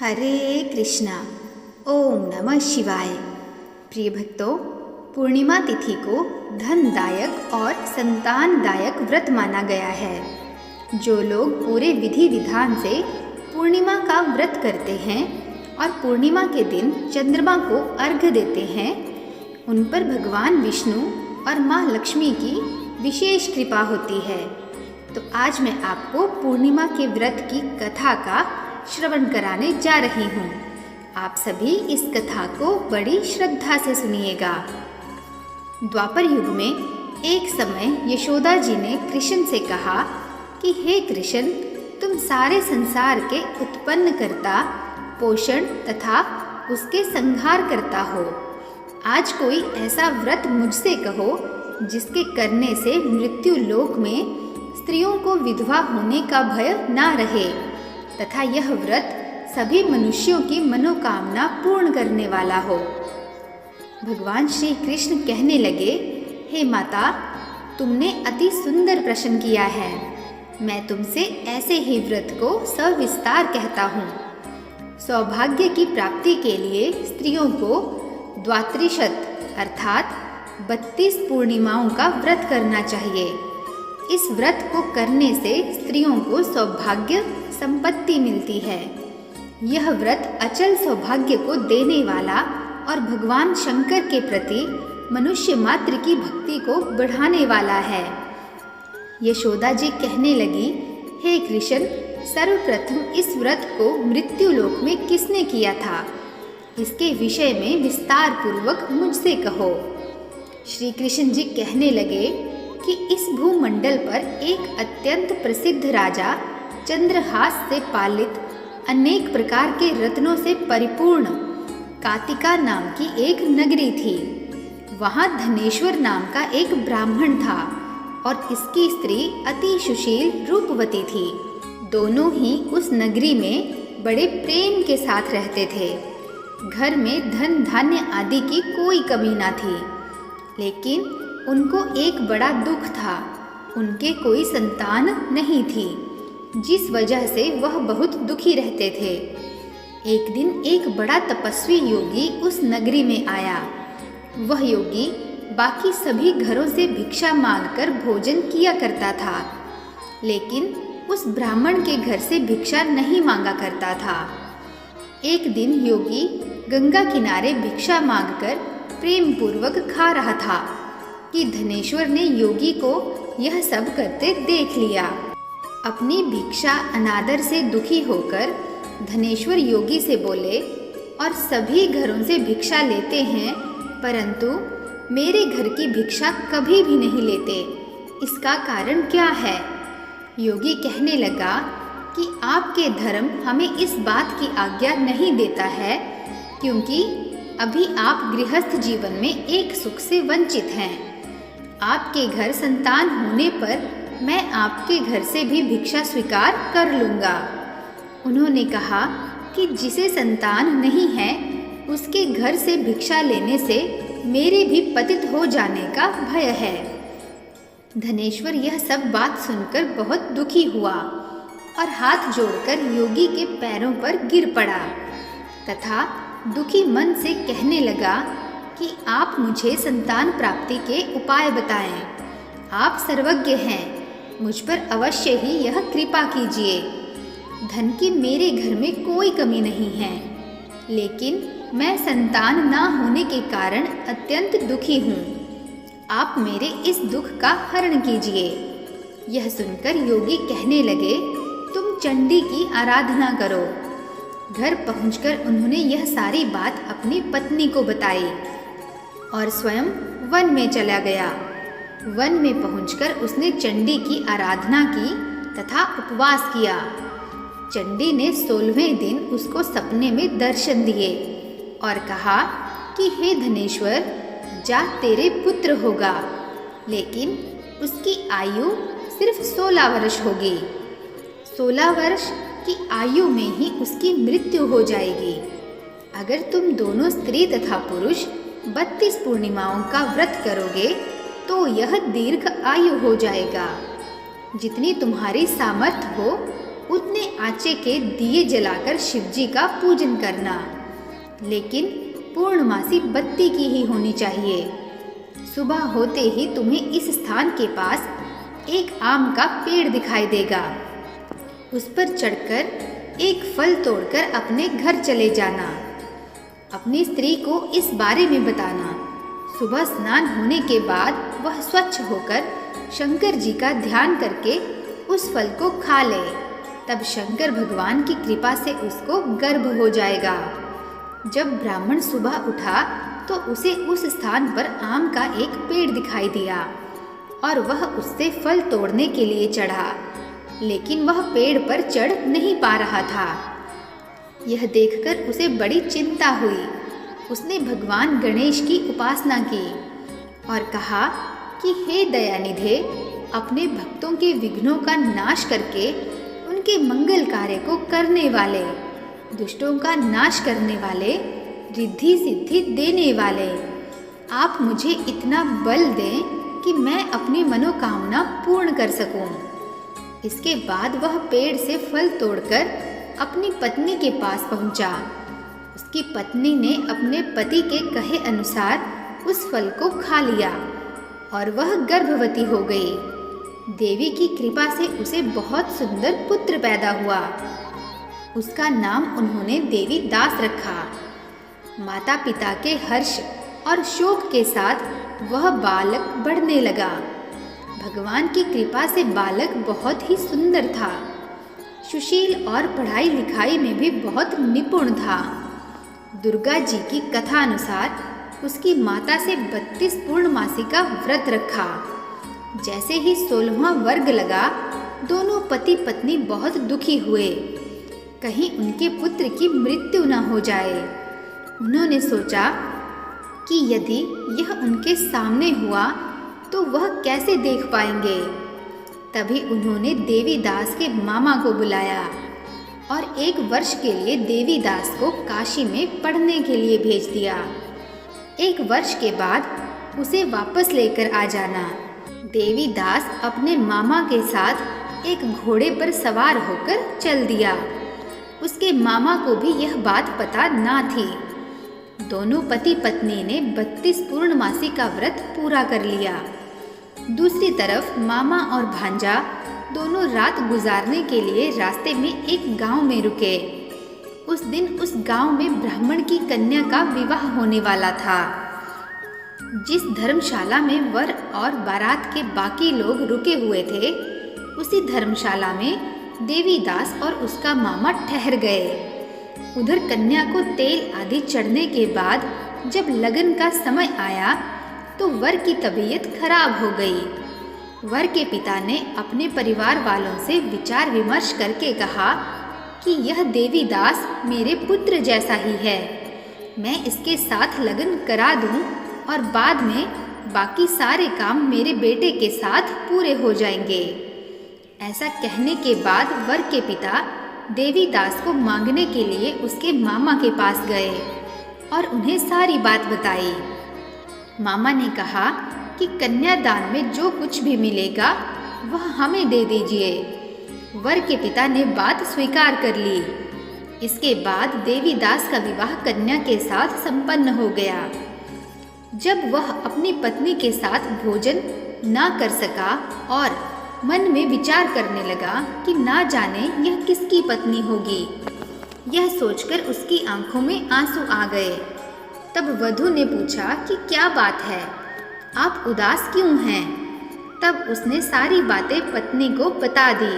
हरे कृष्णा। ओम नमः शिवाय। प्रिय भक्तों, पूर्णिमा तिथि को धनदायक और संतानदायक व्रत माना गया है। जो लोग पूरे विधि विधान से पूर्णिमा का व्रत करते हैं और पूर्णिमा के दिन चंद्रमा को अर्घ्य देते हैं, उन पर भगवान विष्णु और माँ लक्ष्मी की विशेष कृपा होती है। तो आज मैं आपको पूर्णिमा के व्रत की कथा का श्रवण कराने जा रही हूँ। आप सभी इस कथा को बड़ी श्रद्धा से सुनिएगा। द्वापर युग में एक समय यशोदा जी ने कृष्ण से कहा कि हे कृष्ण, तुम सारे संसार के उत्पन्न करता, पोषण तथा उसके संहार करता हो। आज कोई ऐसा व्रत मुझसे कहो जिसके करने से मृत्यु लोक में स्त्रियों को विधवा होने का भय ना रहे तथा यह व्रत सभी मनुष्यों की मनोकामना पूर्ण करने वाला हो। भगवान श्री कृष्ण कहने लगे, हे माता, तुमने अति सुंदर प्रश्न किया है। मैं तुमसे ऐसे ही व्रत को सविस्तार कहता हूँ। सौभाग्य की प्राप्ति के लिए स्त्रियों को द्वात्रिशत अर्थात 32 पूर्णिमाओं का व्रत करना चाहिए। इस व्रत को करने से स्त्रियों को सौभाग्य संपत्ति मिलती है। यह व्रत अचल सौभाग्य को देने वाला और भगवान शंकर के प्रति मनुष्य मात्र की भक्ति को बढ़ाने वाला है। यशोदा जी कहने लगी, हे कृष्ण, सर्वप्रथम इस व्रत को मृत्यु लोक में किसने किया था? इसके विषय में विस्तार पूर्वक मुझसे कहो। श्री कृष्ण जी कहने लगे कि इस भूमंडल पर एक अत्यंत प्रसिद्ध राजा चंद्रहास से पालित अनेक प्रकार के रत्नों से परिपूर्ण कातिका नाम की एक नगरी थी। वहाँ धनेश्वर नाम का एक ब्राह्मण था और इसकी स्त्री अति सुशील रूपवती थी। दोनों ही उस नगरी में बड़े प्रेम के साथ रहते थे। घर में धन धान्य आदि की कोई कमी ना थी, लेकिन उनको एक बड़ा दुख था। उनके कोई संतान नहीं थी, जिस वजह से वह बहुत दुखी रहते थे। एक दिन एक बड़ा तपस्वी योगी उस नगरी में आया। वह योगी बाकी सभी घरों से भिक्षा मांगकर भोजन किया करता था, लेकिन उस ब्राह्मण के घर से भिक्षा नहीं मांगा करता था। एक दिन योगी गंगा किनारे भिक्षा मांगकर प्रेम पूर्वक खा रहा था कि धनेश्वर ने योगी को यह सब करते देख लिया। अपनी भिक्षा अनादर से दुखी होकर धनेश्वर योगी से बोले, और सभी घरों से भिक्षा लेते हैं, परंतु मेरे घर की भिक्षा कभी भी नहीं लेते। इसका कारण क्या है? योगी कहने लगा कि आपके धर्म हमें इस बात की आज्ञा नहीं देता है, क्योंकि अभी आप गृहस्थ जीवन में एक सुख से वंचित हैं। आपके घर संतान होने पर मैं आपके घर से भी भिक्षा स्वीकार कर लूँगा। उन्होंने कहा कि जिसे संतान नहीं है उसके घर से भिक्षा लेने से मेरे भी पतित हो जाने का भय है। धनेश्वर यह सब बात सुनकर बहुत दुखी हुआ और हाथ जोड़कर योगी के पैरों पर गिर पड़ा तथा दुखी मन से कहने लगा कि आप मुझे संतान प्राप्ति के उपाय बताएं। आप सर्वज्ञ हैं, मुझ पर अवश्य ही यह कृपा कीजिए। धन की मेरे घर में कोई कमी नहीं है, लेकिन मैं संतान ना होने के कारण अत्यंत दुखी हूँ। आप मेरे इस दुख का हरण कीजिए। यह सुनकर योगी कहने लगे, तुम चंडी की आराधना करो। घर पहुंचकर उन्होंने यह सारी बात अपनी पत्नी को बताई और स्वयं वन में चला गया। वन में पहुंचकर उसने चंडी की आराधना की तथा उपवास किया। चंडी ने 16वें दिन उसको सपने में दर्शन दिए और कहा कि हे धनेश्वर, जा तेरे पुत्र होगा, लेकिन उसकी आयु सिर्फ 16 वर्ष होगी। 16 वर्ष की आयु में ही उसकी मृत्यु हो जाएगी। अगर तुम दोनों स्त्री तथा पुरुष 32 पूर्णिमाओं का व्रत करोगे तो यह दीर्घ आयु हो जाएगा। जितनी तुम्हारी सामर्थ्य हो उतने आँचे के दिए जलाकर शिवजी का पूजन करना, लेकिन पूर्णमासी बत्ती की ही होनी चाहिए। सुबह होते ही तुम्हें इस स्थान के पास एक आम का पेड़ दिखाई देगा। उस पर चढ़कर एक फल तोड़कर अपने घर चले जाना। अपनी स्त्री को इस बारे में बताना। सुबह स्नान होने के बाद वह स्वच्छ होकर शंकर जी का ध्यान करके उस फल को खा ले। तब शंकर भगवान की कृपा से उसको गर्भ हो जाएगा। जब ब्राह्मण सुबह उठा तो उसे उस स्थान पर आम का एक पेड़ दिखाई दिया और वह उससे फल तोड़ने के लिए चढ़ा, लेकिन वह पेड़ पर चढ़ नहीं पा रहा था। यह देखकर उसे बड़ी चिंता हुई। उसने भगवान गणेश की उपासना की और कहा कि हे दयानिधे, अपने भक्तों के विघ्नों का नाश करके उनके मंगल कार्य को करने वाले, दुष्टों का नाश करने वाले, रिद्धि सिद्धि देने वाले, आप मुझे इतना बल दें कि मैं अपनी मनोकामना पूर्ण कर सकूं। इसके बाद वह पेड़ से फल तोड़कर अपनी पत्नी के पास पहुंचा। उसकी पत्नी ने अपने पति के कहे अनुसार उस फल को खा लिया और वह गर्भवती हो गई। देवी की कृपा से उसे बहुत सुंदर पुत्र पैदा हुआ। उसका नाम उन्होंने देवी दास रखा। माता पिता के हर्ष और शोक के साथ वह बालक बढ़ने लगा। भगवान की कृपा से बालक बहुत ही सुंदर था, सुशील और पढ़ाई लिखाई में भी बहुत निपुण था। दुर्गा जी की कथा अनुसार उसकी माता से 32 पूर्णमासी का व्रत रखा। जैसे ही 16वां वर्ग लगा, दोनों पति पत्नी बहुत दुखी हुए, कहीं उनके पुत्र की मृत्यु न हो जाए। उन्होंने सोचा कि यदि यह उनके सामने हुआ तो वह कैसे देख पाएंगे। तभी उन्होंने देवी दास के मामा को बुलाया और 1 वर्ष के लिए देवी दास को काशी में पढ़ने के लिए भेज दिया। 1 वर्ष के बाद उसे वापस लेकर आ जाना। देवी दास अपने मामा के साथ एक घोड़े पर सवार होकर चल दिया। उसके मामा को भी यह बात पता ना थी। दोनों पति पत्नी ने 32 पूर्णमासी का व्रत पूरा कर लिया। दूसरी तरफ मामा और भांजा दोनों रात गुजारने के लिए रास्ते में एक गांव में रुके। उस दिन उस गांव में ब्राह्मण की कन्या का विवाह होने वाला था। जिस धर्मशाला में वर और बारात के बाकी लोग रुके हुए थे, उसी धर्मशाला में देवी दास और उसका मामा ठहर गए। उधर कन्या को तेल आदि चढ़ने के बाद जब लगन का समय आया तो वर की तबीयत खराब हो गई। वर के पिता ने अपने परिवार वालों से विचार विमर्श करके कहा कि यह देवी दास मेरे पुत्र जैसा ही है, मैं इसके साथ लगन करा दूं और बाद में बाकी सारे काम मेरे बेटे के साथ पूरे हो जाएंगे। ऐसा कहने के बाद वर के पिता देवी दास को मांगने के लिए उसके मामा के पास गए और उन्हें सारी बात बताई। मामा ने कहा कि कन्यादान में जो कुछ भी मिलेगा वह हमें दे दीजिए। वर के पिता ने बात स्वीकार कर ली। इसके बाद देवी दास का विवाह कन्या के साथ संपन्न हो गया। जब वह अपनी पत्नी के साथ भोजन ना कर सका और मन में विचार करने लगा कि ना जाने यह किसकी पत्नी होगी, यह सोचकर उसकी आंखों में आंसू आ गए। तब वधू ने पूछा कि क्या बात है, आप उदास क्यों हैं? तब उसने सारी बातें पत्नी को बता दी।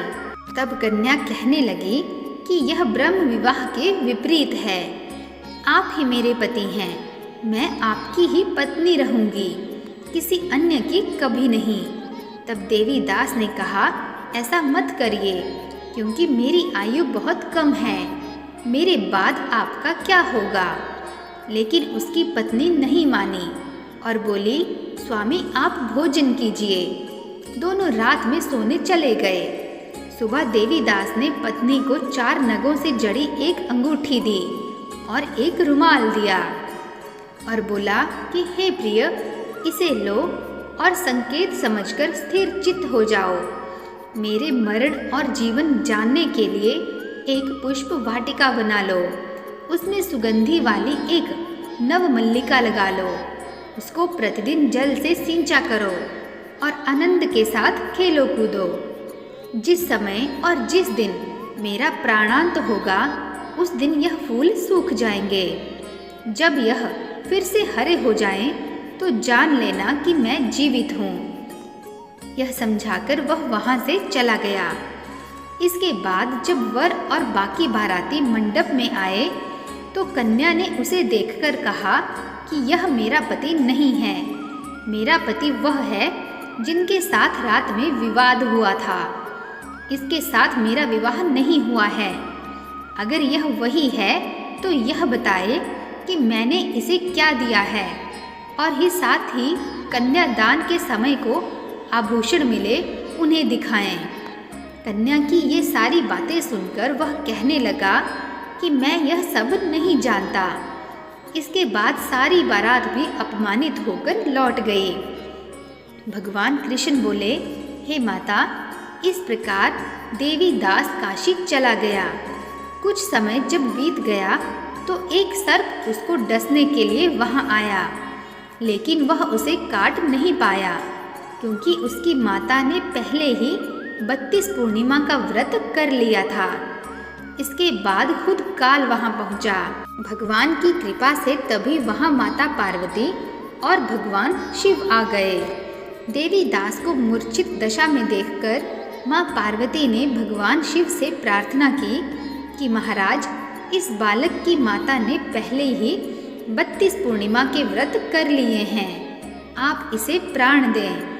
तब कन्या कहने लगी कि यह ब्रह्म विवाह के विपरीत है। आप ही मेरे पति हैं, मैं आपकी ही पत्नी रहूंगी, किसी अन्य की कभी नहीं। तब देवी दास ने कहा, ऐसा मत करिए, क्योंकि मेरी आयु बहुत कम है, मेरे बाद आपका क्या होगा। लेकिन उसकी पत्नी नहीं मानी और बोली, स्वामी आप भोजन कीजिए। दोनों रात में सोने चले गए। सुबह देवी दास ने पत्नी को 4 नगों से जड़ी एक अंगूठी दी और एक रुमाल दिया और बोला कि हे प्रिय, इसे लो और संकेत समझकर स्थिर चित्त हो जाओ। मेरे मरण और जीवन जानने के लिए एक पुष्प वाटिका बना लो। उसमें सुगंधी वाली एक नवमल्लिका लगा लो। उसको प्रतिदिन जल से सिंचा करो और आनंद के साथ खेलो कूदो। जिस समय और जिस दिन मेरा प्राणांत होगा, उस दिन यह फूल सूख जाएंगे। जब यह फिर से हरे हो जाएं, तो जान लेना कि मैं जीवित हूँ। यह समझाकर वह वहाँ से चला गया। इसके बाद जब वर और बाकी बाराती मंडप में आए, तो कन्या ने उसे देखकर कहा कि यह मेरा पति नहीं है। मेरा पति वह है जिनके साथ रात में विवाद हुआ था। इसके साथ मेरा विवाह नहीं हुआ है। अगर यह वही है तो यह बताए कि मैंने इसे क्या दिया है, और ही साथ ही कन्यादान के समय को आभूषण मिले उन्हें दिखाएं। कन्या की ये सारी बातें सुनकर वह कहने लगा कि मैं यह सब नहीं जानता। इसके बाद सारी बारात भी अपमानित होकर लौट गई। भगवान कृष्ण बोले, हे माता, इस प्रकार देवी दास काशी चला गया। कुछ समय जब बीत गया तो एक सर्प उसको डसने के लिए वहां आया, लेकिन वह उसे काट नहीं पाया, क्योंकि उसकी माता ने पहले ही 32 पूर्णिमा का व्रत कर लिया था। इसके बाद खुद काल वहां पहुंचा। भगवान की कृपा से तभी वहां माता पार्वती और भगवान शिव आ गए। देवी दास को मूर्छित दशा में देखकर माँ पार्वती ने भगवान शिव से प्रार्थना की कि महाराज, इस बालक की माता ने पहले ही 32 पूर्णिमा के व्रत कर लिए हैं, आप इसे प्राण दें।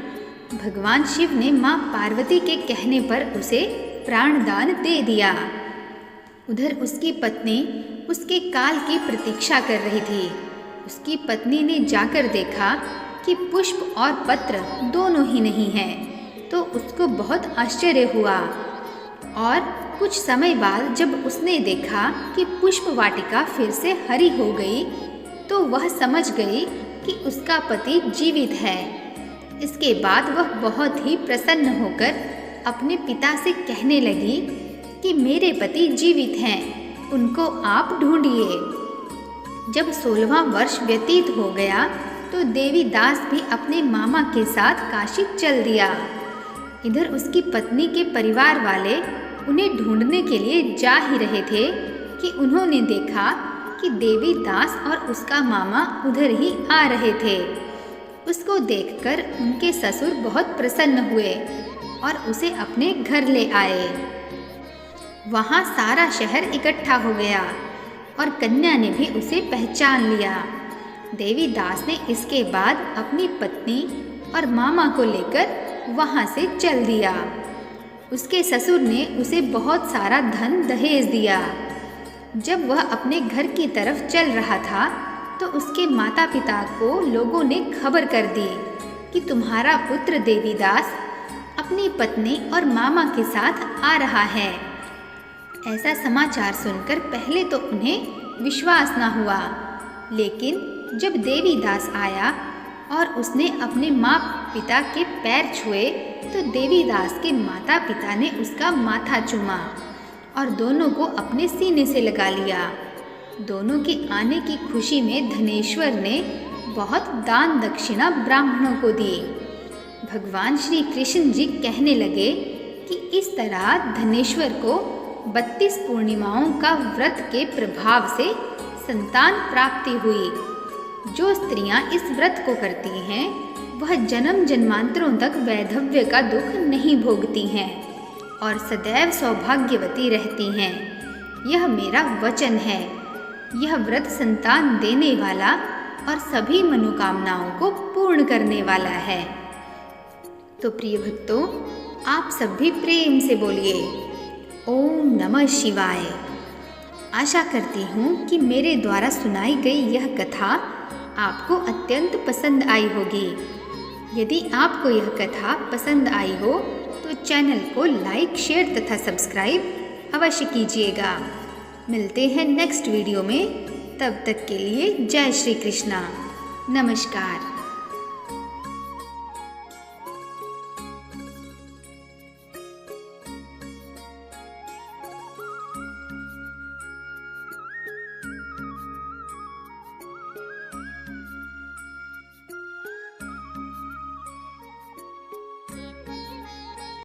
भगवान शिव ने माँ पार्वती के कहने पर उसे प्राणदान दे दिया। उधर उसकी पत्नी उसके काल की प्रतीक्षा कर रही थी। उसकी पत्नी ने जाकर देखा कि पुष्प और पत्र दोनों ही नहीं हैं, तो उसको बहुत आश्चर्य हुआ। और कुछ समय बाद जब उसने देखा कि पुष्प वाटिका फिर से हरी हो गई, तो वह समझ गई कि उसका पति जीवित है। इसके बाद वह बहुत ही प्रसन्न होकर अपने पिता से कहने लगी कि मेरे पति जीवित हैं, उनको आप ढूंढिए। जब 16वां वर्ष व्यतीत हो गया तो देवी दास भी अपने मामा के साथ काशी चल दिया। इधर उसकी पत्नी के परिवार वाले उन्हें ढूंढने के लिए जा ही रहे थे कि उन्होंने देखा कि देवी दास और उसका मामा उधर ही आ रहे थे। उसको देखकर उनके ससुर बहुत प्रसन्न हुए और उसे अपने घर ले आए। वहाँ सारा शहर इकट्ठा हो गया और कन्या ने भी उसे पहचान लिया। देवी दास ने इसके बाद अपनी पत्नी और मामा को लेकर वहाँ से चल दिया। उसके ससुर ने उसे बहुत सारा धन दहेज दिया। जब वह अपने घर की तरफ चल रहा था तो उसके माता पिता को लोगों ने खबर कर दी कि तुम्हारा पुत्र देवीदास अपनी पत्नी और मामा के साथ आ रहा है। ऐसा समाचार सुनकर पहले तो उन्हें विश्वास न हुआ, लेकिन जब देवीदास आया और उसने अपने माँ पिता के पैर छुए तो देवीदास के माता पिता ने उसका माथा चूमा और दोनों को अपने सीने से लगा लिया। दोनों के आने की खुशी में धनेश्वर ने बहुत दान दक्षिणा ब्राह्मणों को दी। भगवान श्री कृष्ण जी कहने लगे कि इस तरह धनेश्वर को 32 पूर्णिमाओं का व्रत के प्रभाव से संतान प्राप्ति हुई। जो स्त्रियां इस व्रत को करती हैं वह जन्म जन्मांतरों तक वैधव्य का दुख नहीं भोगती हैं और सदैव सौभाग्यवती रहती हैं। यह मेरा वचन है। यह व्रत संतान देने वाला और सभी मनोकामनाओं को पूर्ण करने वाला है। तो प्रिय भक्तों, आप सब भी प्रेम से बोलिए ओम नमः शिवाय। आशा करती हूँ कि मेरे द्वारा सुनाई गई यह कथा आपको अत्यंत पसंद आई होगी। यदि आपको यह कथा पसंद आई हो तो चैनल को लाइक, शेयर तथा सब्सक्राइब अवश्य कीजिएगा। मिलते हैं नेक्स्ट वीडियो में। तब तक के लिए जय श्री कृष्णा। नमस्कार।